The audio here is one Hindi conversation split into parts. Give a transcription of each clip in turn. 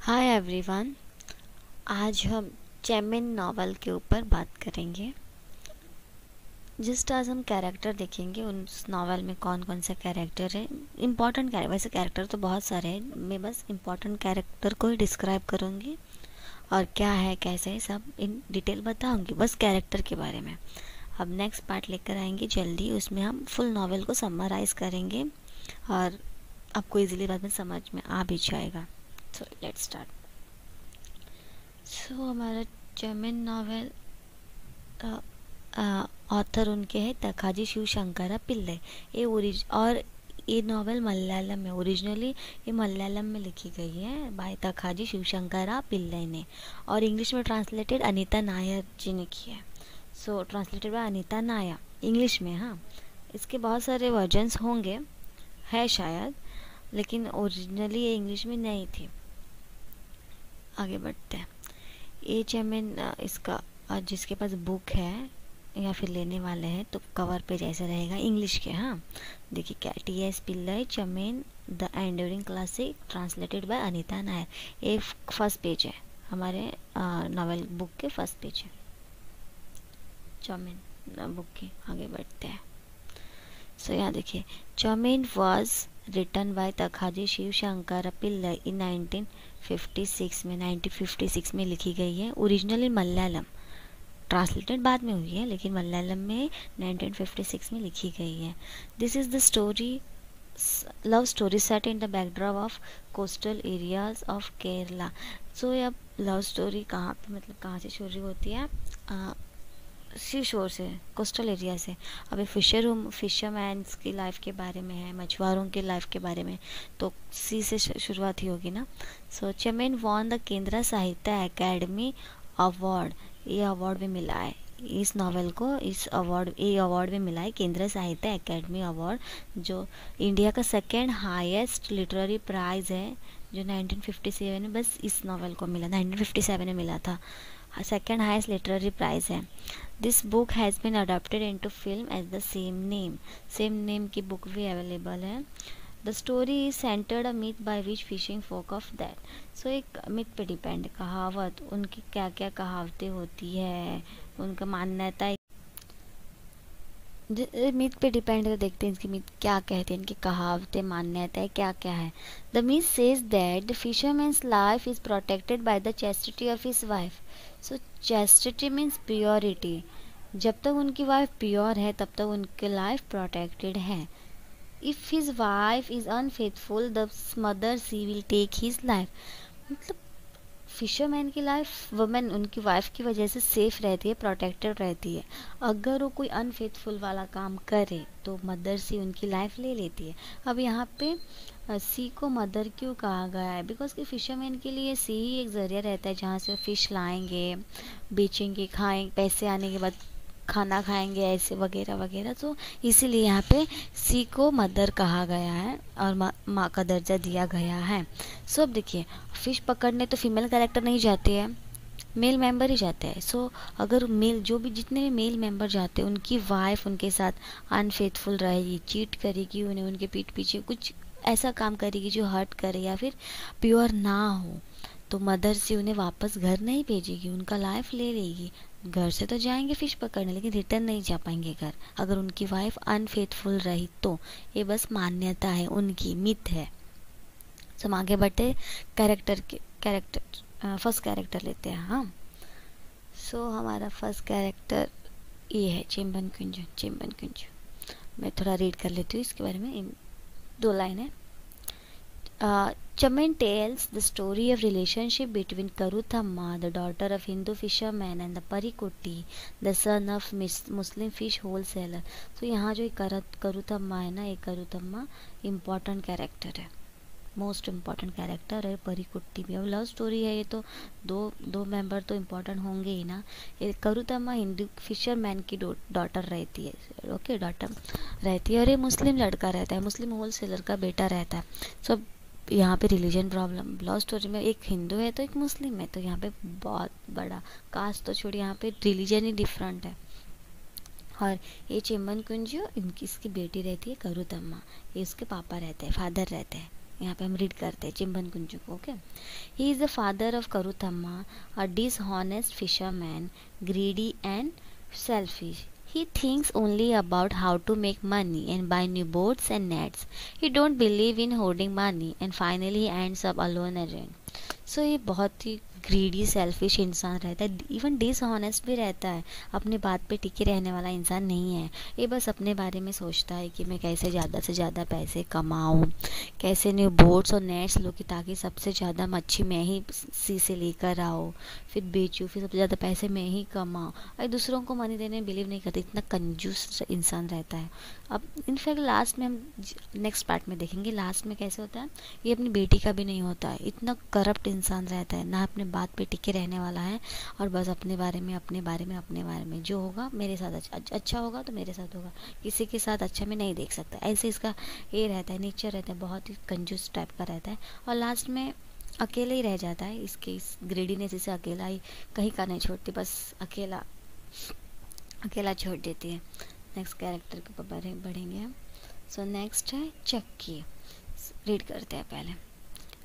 Hi everyone. आज हम चेमिन नावल के ऊपर बात करेंगे। जस्ट आज हम कैरेक्टर देखेंगे उस नावल में कौन कौन से कैरेक्टर है, इम्पॉर्टेंट कैरेक्टर। वैसे कैरेक्टर तो बहुत सारे हैं, मैं बस इम्पॉर्टेंट कैरेक्टर को ही डिस्क्राइब करूँगी और क्या है कैसे है सब इन डिटेल बताऊँगी, बस कैरेक्टर के बारे में। अब नेक्स्ट पार्ट लेकर आएंगे जल्दी, उसमें हम फुल नावल को समराइज़ करेंगे और आपको इजीली बाद में समझ में आ भी जाएगा। So let's start. सो हमारा जर्मन नावल ऑथर उनके हैं तकाजी शिवशंकरा पिल्ले। ये नावल मलयालम में ओरिजिनली ये मलयालम में लिखी गई है बाय तकाजी शिवशंकरा पिल्ले ने, और इंग्लिश में ट्रांसलेटेड अनीता नायर जी ने की है। So translated by Anita Nair English में। हाँ, इसके बहुत सारे वर्जन्स होंगे, है शायद, लेकिन ओरिजिनली ये इंग्लिश में नहीं थी। आगे बढ़ते हैं। ये चेमिन इसका जिसके पास बुक है या फिर लेने वाले हैं तो कवर पे जैसा रहेगा इंग्लिश के। हाँ, देखिए क्या T S. Pillai Chemmeen the enduring classic translated by Anita Nair. ये फर्स्ट पेज है हमारे नॉवेल बुक के, फर्स्ट पेज है चेमिन बुक के। आगे बढ़ते हैं। सो यहाँ देखिए, Chemmeen was written by Thakazhi Sivasankara Pillai in 1956 में लिखी गई है। ओरिजिनल इन मलयालम, ट्रांसलेटेड बाद में हुई है लेकिन मलयालम में 1956 में लिखी गई है। This is the story, love story set in the backdrop of coastal areas of Kerala. So अब लव स्टोरी कहाँ पे, मतलब कहाँ से शुरू होती है? सी शोर से, कोस्टल एरिया से। अभी फिशरमैन्स की लाइफ के बारे में है, मछुआरों के लाइफ के बारे में, तो सी से शुरुआत ही होगी ना। सो चेमिन वॉन द केंद्र साहित्य एकेडमी अवार्ड। ये अवार्ड भी मिला है इस नावल को, ये अवार्ड भी मिला है, केंद्र साहित्य एकेडमी अवार्ड, जो इंडिया का सेकेंड हाईएस्ट लिटरेरी प्राइज़ है, जो 1957 में बस इस नावल को मिला, 1957 में मिला था। सेकेंड हाईएस्ट लिटरेरी प्राइज़ है। This book has been adopted into film as the same name की बुक भी अवेलेबल है। The story is centred a myth by which fishing folk of that. So एक मिथ पे डिपेंड, कहावत, उनकी क्या क्या कहावतें होती है, उनका मान्यता मिथ पे डिपेंड है। देखते हैं इसकी मिथ क्या कहते हैं, इनकी कहावतें मान्यताएं क्या क्या है। The myth says that the fisherman's life is protected by the chastity of his wife. So chastity means purity, जब तक उनकी वाइफ प्योर है तब तक उनकी लाइफ प्रोटेक्टेड है। If his wife is unfaithful the mother sea will take his life. मतलब फिशरमैन की लाइफ, वुमेन उनकी वाइफ की वजह से सेफ रहती है, प्रोटेक्टेड रहती है। अगर वो कोई अनफेथफुल वाला काम करे तो मदर सी उनकी लाइफ ले लेती है। अब यहाँ पे सी को मदर क्यों कहा गया है? बिकॉज कि फिशरमैन के लिए सी ही एक ज़रिया रहता है जहाँ से फिश लाएंगे, बेचेंगे, खाएंगे, पैसे आने के बाद खाना खाएंगे, ऐसे वगैरह वगैरह। तो इसीलिए यहाँ पे सी को मदर कहा गया है और माँ का दर्जा दिया गया है। सो अब देखिए, फिश पकड़ने तो फीमेल कैरेक्टर नहीं जाते हैं, मेल मेंबर ही जाते हैं। सो अगर मेल, जो भी जितने भी मेल मेंबर जाते हैं, उनकी वाइफ उनके साथ अनफेथफुल रहेगी, चीट करेगी, उन्हें उनके पीठ पीछे कुछ ऐसा काम करेगी जो हर्ट करे या फिर प्योर ना हो, तो मदर से उन्हें वापस घर नहीं भेजेगी, उनका लाइफ ले लेगी। घर से तो जाएंगे फिश पकड़ने लेकिन रिटर्न नहीं जा पाएंगे घर, अगर उनकी वाइफ अनफेथफुल रही तो। ये बस मान्यता है उनकी, मिथ है। तो हम आगे बढ़ते फर्स्ट कैरेक्टर लेते हैं। हाँ, सो हमारा फर्स्ट कैरेक्टर ये है चिंबन कुंज। मैं थोड़ा रीड कर लेती हूँ इसके बारे में, दो लाइन है। Chaman tells the story of relationship between Karuthamma, the daughter of Hindu fisherman, and the Parikutti, the son of Muslim fish wholesaler. So यहाँ जो करुथम्मा है ना, ये करुथम्मा इम्पॉर्टेंट कैरेक्टर है, मोस्ट इम्पॉर्टेंट कैरेक्टर है। परिकुट्टी भी, अब लव स्टोरी है ये तो दो मेंबर तो इम्पॉर्टेंट होंगे ही ना। ये करुतम्मा हिंदू फिशरमैन की डॉटर रहती है, ओके, डॉटर रहती है, और ये मुस्लिम लड़का रहता है, मुस्लिम होलसेलर का बेटा रहता है। सो यहाँ पे रिलीजन प्रॉब्लम, लव स्टोरी में एक हिंदू है तो एक मुस्लिम है, तो यहाँ पे बहुत बड़ा कास्ट तो छोड़िए, यहाँ पे रिलीजन ही डिफरेंट है। और ये चिंबन कुंज, इसकी बेटी रहती है करुतम्मा, ये उसके पापा रहते हैं, फादर रहते हैं, यहाँ पे हम रीड करते हैं चिंबन कुंजू को. Okay, he is the father of Karuthamma, a dishonest fisherman, greedy and selfish. He thinks only about how to make money and buy new boats and nets. He don't believe in hoarding money and finally he ends up alone again. सो ये बहुत ही ग्रीडी सेल्फिश इंसान रहता है, इवन डिसऑनेस्ट भी रहता है, अपनी बात पे टिके रहने वाला इंसान नहीं है. ये बस अपने बारे में सोचता है कि मैं कैसे ज़्यादा से ज़्यादा पैसे कमाऊँ, कैसे न्यू बोट्स और नेट्स लूँ कि ताकि सबसे ज़्यादा मच्छी मैं ही सी से लेकर आऊँ, फिर बेचूँ, फिर सबसे ज़्यादा पैसे मैं ही कमाऊँ. और दूसरों को मनी देने में बिलीव नहीं करते, इतना कंजूस इंसान रहता है. अब इनफैक्ट लास्ट में हम नेक्स्ट पार्ट में देखेंगे लास्ट में कैसे होता है. ये अपनी बेटी का भी नहीं होता है, इतना करप्ट इंसान रहता है, ना अपने बात पे टिके रहने वाला है और बस अपने बारे में जो होगा मेरे साथ अच्छा होगा तो मेरे साथ होगा, किसी के साथ अच्छा मैं नहीं देख सकता. ऐसे इसका ये रहता है, नेचर रहता है, बहुत ही कंजूस टाइप का रहता है. और लास्ट में अकेले ही रह जाता है. इसके इस ग्रेडीनेस इसे अकेला ही कहीं का नहीं छोड़ती, बस अकेला अकेला छोड़ देती है. नेक्स्ट कैरेक्टर के ऊपर बढ़ेंगे हम. सो नेक्स्ट है चक्की. रीड करते हैं पहले.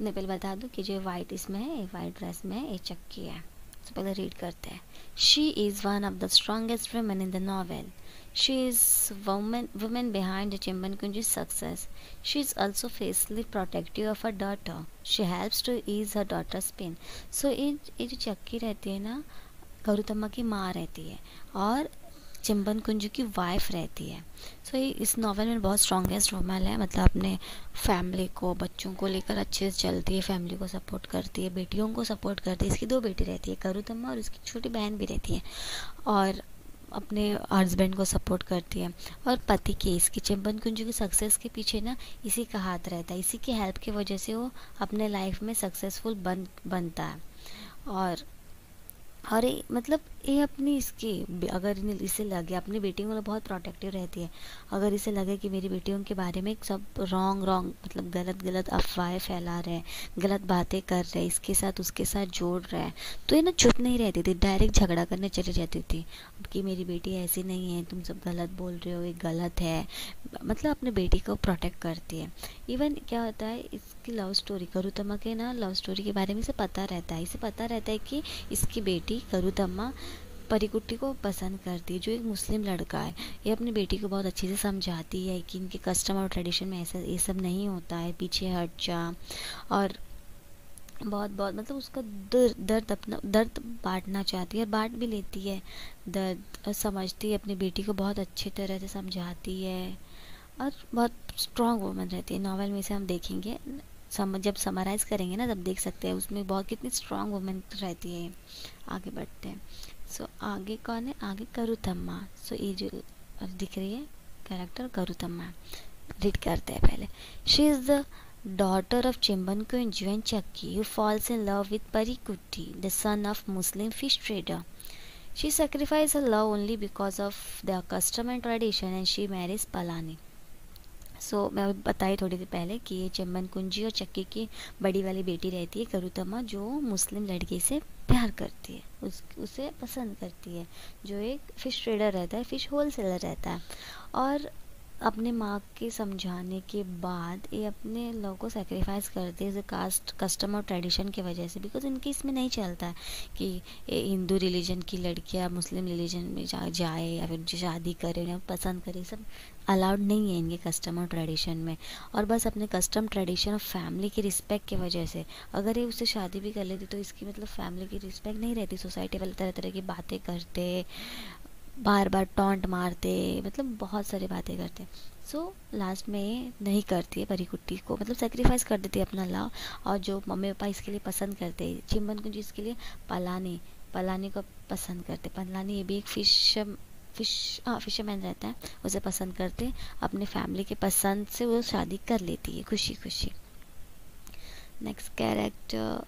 मैं पहले बता दूं कि जो वाइट इसमें है, वाइट ड्रेस में है, ये चक्की है. तो पहले रीड करते हैं. She is one of the strongest women in the novel. She is woman behind the Chimbankunji's success. She is also fiercely protective of her daughter. She helps to ease her daughter's pain. So ये जो चक्की रहती है ना, गरुतम्मा की माँ रहती है और चिंबन कुंजू की वाइफ रहती है. सो ये इस नावल में बहुत स्ट्रॉन्गेस्ट वुमन है, मतलब अपने फैमिली को, बच्चों को लेकर अच्छे से चलती है, फैमिली को सपोर्ट करती है, बेटियों को सपोर्ट करती है. इसकी 2 बेटी रहती है, करुतम्मा, और इसकी छोटी बहन भी रहती है, और अपने हस्बैंड को सपोर्ट करती है. और पति के, इसकी चिंबन कुंजू की सक्सेस के पीछे ना इसी का हाथ रहता है, इसी की हेल्प की वजह से वो अपने लाइफ में सक्सेसफुल बनता है. और मतलब ये अपनी इसकी, अगर इसे लगे, अपनी बेटियों को बहुत प्रोटेक्टिव रहती है. अगर इसे लगे कि मेरी बेटियों के बारे में सब रॉन्ग मतलब गलत अफवाहें फैला रहे हैं, गलत बातें कर रहे हैं, इसके साथ उसके साथ जोड़ रहे हैं, तो ये ना चुप नहीं रहती थी, डायरेक्ट झगड़ा करने चली जाती थी कि मेरी बेटी ऐसी नहीं है, तुम सब गलत बोल रहे हो, ये गलत है. मतलब अपनी बेटी को प्रोटेक्ट करती है. इवन क्या होता है, इसकी लव स्टोरी, करुतम्मा के ना लव स्टोरी के बारे में इसे पता रहता है कि इसकी बेटी करुतम्मा परिकुट्टी को पसंद करती है, जो एक मुस्लिम लड़का है. ये अपनी बेटी को बहुत अच्छे से समझाती है कि इनके कस्टम और ट्रेडिशन में ऐसा ये सब नहीं होता है, पीछे हट जा. और बहुत मतलब उसका दर्द बांटना चाहती है और बांट भी लेती है दर्द, समझती है अपनी बेटी को, बहुत अच्छी तरह से समझाती है और बहुत स्ट्रॉन्ग वुमन रहती है. नॉवेल में से हम देखेंगे, जब समराइज़ करेंगे ना तब देख सकते हैं उसमें बहुत कितनी स्ट्रॉन्ग वुमेन रहती है. आगे बढ़ते हैं. सो आगे कौन है, आगे करुतम्मा. सो ये जो दिख रही है कैरेक्टर करुतम्मा, रीड करते हैं पहले. She is the daughter of Chimbankunju and Chakki, who falls in love with Parikutti, the son of Muslim fish trader. She sacrifices her love only because of their custom and tradition and she marries Palani. मैं बताई थोड़ी देर पहले कि ये चिंबन कुंजी और चक्की की बड़ी वाली बेटी रहती है करुतम्मा, जो मुस्लिम लड़के से प्यार करती है, उसे पसंद करती है, जो एक फ़िश ट्रेडर रहता है, फ़िश होलसेलर रहता है. और अपने माँ के समझाने के बाद ये अपने लोगों को सेक्रीफाइस करते हैं कास्ट कस्टम और ट्रेडिशन की वजह से, बिकॉज इनके इसमें नहीं चलता है कि हिंदू रिलीजन की लड़कियाँ मुस्लिम रिलीजन में जाए या फिर शादी करे या पसंद करे, सब अलाउड नहीं है इनके कस्टम और ट्रेडिशन में. और बस अपने कस्टम ट्रेडिशन और फैमिली की रिस्पेक्ट की वजह से अगर ये उससे शादी भी कर लेती तो इसकी मतलब फैमिली की रिस्पेक्ट नहीं रहती. सोसाइटी वाले तरह तरह की बातें करते, बार बार टॉन्ट मारते, मतलब बहुत सारी बातें करते. लास्ट में ये नहीं करती है परिकुट्टी को, मतलब सेक्रीफाइस कर देती है अपना लव. और जो मम्मी पापा इसके लिए पसंद करते हैं, चिंबन कुंजी इसके लिए पलानी को पसंद करते. पलानी ये भी एक फिशरमैन रहता है, उसे पसंद करते, अपने फैमिली के पसंद से वो शादी कर लेती है खुशी खुशी. Next character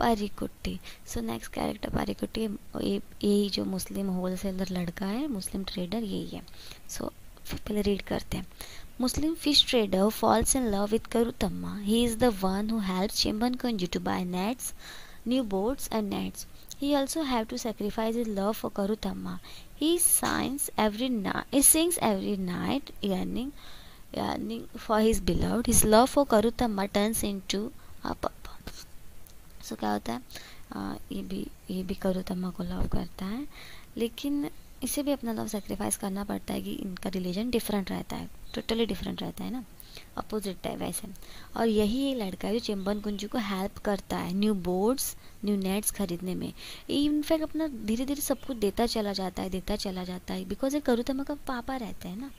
Pareekutty. Next character Pareekutty, यही जो मुस्लिम होलसेलर लड़का है, मुस्लिम ट्रेडर, यही है. पहले रीड करते हैं. Muslim fish trader falls in love with Karutamma. He is the one who helps Chimbankunju to buy nets, new boats and nets. He also have to sacrifice his love for Karutamma. He sings every night, earning यानी for his beloved his love for Karuthamma turns into a pup. सो क्या होता है, ये भी करुतम्मा को लव करता है, लेकिन इसे भी अपना लव सेक्रीफाइस करना पड़ता है कि इनका रिलीजन डिफरेंट रहता है, टोटली डिफरेंट रहता है ना, अपोजिट है वैसे। और यही ये लड़का है जो चिंबन कुंजू को हेल्प करता है न्यू बोर्ड्स न्यू नेट्स खरीदने में। इनफैक्ट अपना धीरे धीरे सब कुछ देता चला जाता है बिकॉज ये करुतम्मा का पापा रहता है ना।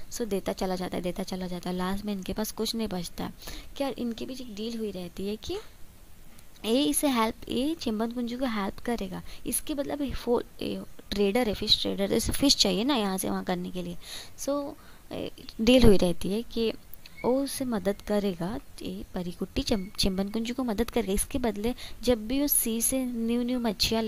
सो देता चला जाता है, लास्ट में इनके पास कुछ नहीं बचता। क्या इनके बीच एक डील हुई रहती है कि ये चिंबन कुंजू को हेल्प करेगा, इसके मतलब ट्रेडर है, फिश ट्रेडर, इसे फिश चाहिए ना यहाँ से वहाँ करने के लिए। सो डील हुई रहती है कि वो उसे मदद करेगा, ये परिकुट्टी चिंबन कुंजू को मदद करेगा। इसके बदले जब भी वो सी से न्यू मच्छियाँ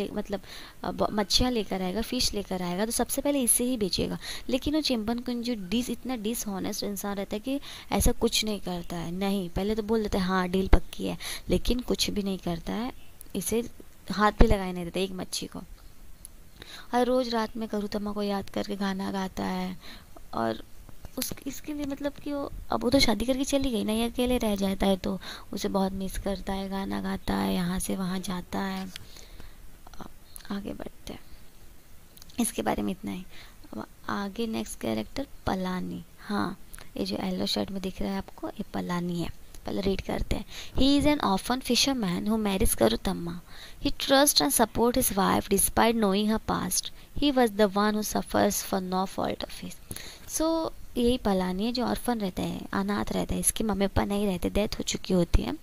मच्छियाँ लेकर आएगा, फिश लेकर आएगा, तो सबसे पहले इसे ही बेचेगा। लेकिन वो चिंबन कुंजू इतना डिसऑनेस्ट इंसान रहता है कि ऐसा कुछ नहीं करता है। नहीं, पहले तो बोल देता है हाँ डील पक्की है, लेकिन कुछ भी नहीं करता है, इसे हाथ भी लगाए नहीं देता एक मच्छी को। और रोज़ रात में करुतम्मा को याद करके गाना गाता है। और इसके लिए मतलब कि वो तो शादी करके चली गई ना, ये अकेले रह जाता है तो उसे बहुत मिस करता है, गाना गाता है, यहाँ से वहाँ जाता है। आगे बढ़ते हैं, इसके बारे में इतना ही। अब आगे नेक्स्ट कैरेक्टर पलानी। हाँ, ये जो येलो शर्ट में दिख रहा है आपको, ये पलानी है। पहले रीड करते हैं। He is an orphan fisherman who marriage Karuthamma. He trust and support his wife despite knowing her past. He was the one who suffers for no fault of his. So यही पलानी है जो ऑर्फन रहता है, अनाथ रहता है, इसके मम्मी पापा नहीं रहते, डेथ हो चुकी होती है।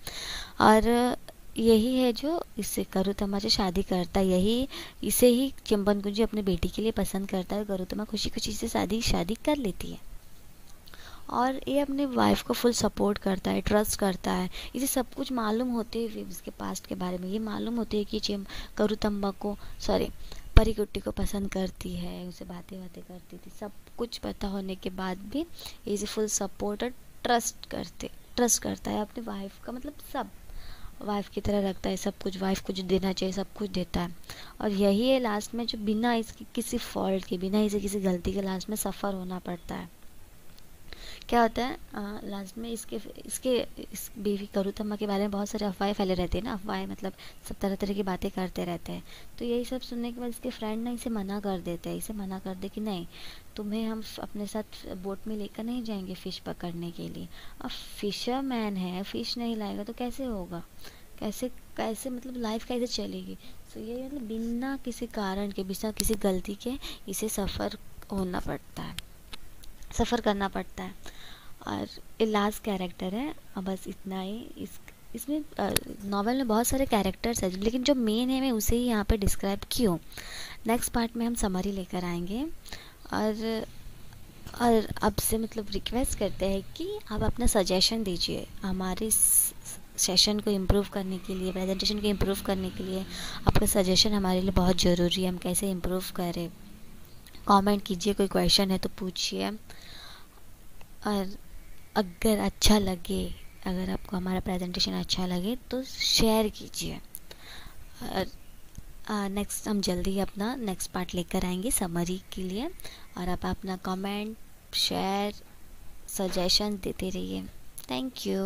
और यही है जो इससे करुतम्मा से शादी करता है, यही इसे ही चिंबन कुंजू अपने बेटी के लिए पसंद करता है। करुतम्मा खुशी खुशी से शादी कर लेती है। और ये अपने वाइफ को फुल सपोर्ट करता है, ट्रस्ट करता है। इसे सब कुछ मालूम होते हुए उसके पास्ट के बारे में ये मालूम होते है कि करुतम्मा को परिकुट्टी को पसंद करती है, उसे बातें करती थी, सब कुछ पता होने के बाद भी इसे फुल सपोर्ट और ट्रस्ट करता है अपने वाइफ का, मतलब सब वाइफ की तरह रखता है, सब कुछ वाइफ को जो देना चाहिए सब कुछ देता है। और यही है लास्ट में जो बिना इसकी किसी फॉल्ट के, बिना इसे किसी गलती के लास्ट में सफ़र होना पड़ता है। क्या होता है लास्ट में इस बीवी करुतम्मा के बारे में बहुत सारे अफवाहें फैले रहते हैं ना, अफवाहें मतलब सब तरह तरह की बातें करते रहते हैं। तो यही सब सुनने के बाद इसके फ्रेंड ना इसे मना कर देते हैं, कि नहीं, तुम्हें हम अपने साथ बोट में लेकर नहीं जाएंगे फ़िश पकड़ने के लिए। अब फिशरमैन है, फ़िश नहीं लाएगा तो कैसे होगा, कैसे कैसे मतलब लाइफ कैसे चलेगी। सो ये मतलब बिना किसी कारण के, बिना किसी गलती के इसे सफ़र करना पड़ता है। और ये लास्ट कैरेक्टर है। अब बस इतना ही। इसमें नॉवेल में बहुत सारे कैरेक्टर्स हैं, लेकिन जो मेन है मैं उसे ही यहाँ पे डिस्क्राइब की हूँ। नेक्स्ट पार्ट में हम समरी लेकर आएंगे। और अब से मतलब रिक्वेस्ट करते हैं कि आप अपना सजेशन दीजिए हमारे सेशन को इम्प्रूव करने के लिए, प्रेजेंटेशन को इम्प्रूव करने के लिए। आपका सजेशन हमारे लिए बहुत ज़रूरी है, हम कैसे इम्प्रूव करें। कमेंट कीजिए, कोई क्वेश्चन है तो पूछिए। और अगर आपको हमारा प्रेजेंटेशन अच्छा लगे तो शेयर कीजिए। और नेक्स्ट हम जल्दी ही अपना नेक्स्ट पार्ट लेकर आएंगे समरी के लिए। और आप अपना कमेंट, शेयर, सजेशन देते रहिए। Thank you.